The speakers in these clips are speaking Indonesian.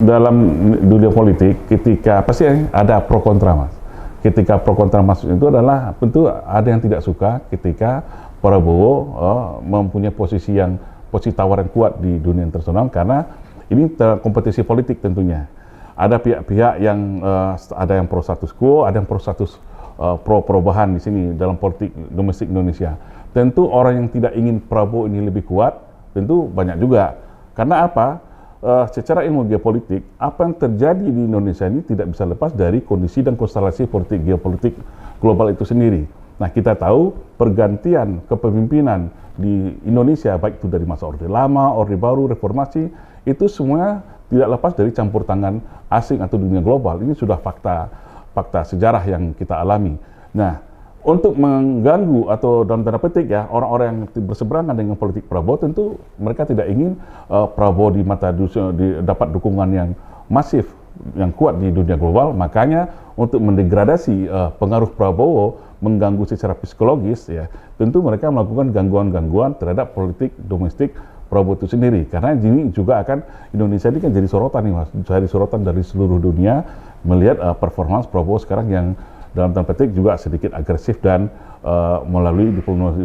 dalam dunia politik ketika pasti ada pro kontra, Mas. Ketika pro kontra masuk itu adalah tentu ada yang tidak suka ketika Prabowo mempunyai posisi tawar yang kuat di dunia internasional, karena ini kompetisi politik tentunya. Ada pihak-pihak yang ada yang pro status quo, ada yang pro perubahan di sini dalam politik domestik Indonesia. Tentu orang yang tidak ingin Prabowo ini lebih kuat, tentu banyak juga. Karena apa? Secara ilmu geopolitik, apa yang terjadi di Indonesia ini tidak bisa lepas dari kondisi dan konstelasi politik geopolitik global itu sendiri. Nah, kita tahu pergantian kepemimpinan di Indonesia, baik itu dari masa Orde Lama, Orde Baru, Reformasi, itu semua tidak lepas dari campur tangan asing atau dunia global. Ini sudah fakta sejarah yang kita alami. Nah, untuk mengganggu atau dalam tanda petik ya orang-orang yang berseberangan dengan politik Prabowo, tentu mereka tidak ingin Prabowo di mata dapat dukungan yang masif, yang kuat di dunia global. Makanya untuk mendegradasi pengaruh Prabowo, mengganggu secara psikologis ya, tentu mereka melakukan gangguan-gangguan terhadap politik domestik Prabowo itu sendiri. Karena ini juga akan, Indonesia ini kan jadi sorotan nih, Mas, jadi sorotan dari seluruh dunia melihat performance Prabowo sekarang yang dalam tanda petik juga sedikit agresif dan melalui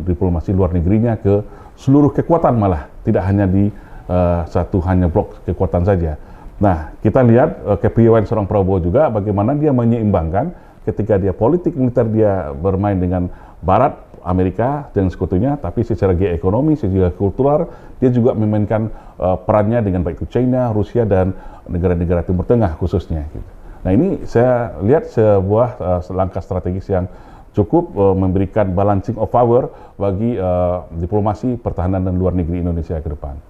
diplomasi luar negerinya ke seluruh kekuatan, malah tidak hanya di hanya blok kekuatan saja. Nah, kita lihat kepiawaian seorang Prabowo juga bagaimana dia menyeimbangkan ketika dia politik militer dia bermain dengan Barat, Amerika dan sekutunya, tapi secara geoekonomi, secara kultural dia juga memainkan perannya dengan baik itu China, Rusia dan negara-negara Timur Tengah khususnya. Gitu. Nah, ini saya lihat sebuah langkah strategis yang cukup memberikan balancing of power bagi diplomasi pertahanan dan luar negeri Indonesia ke depan.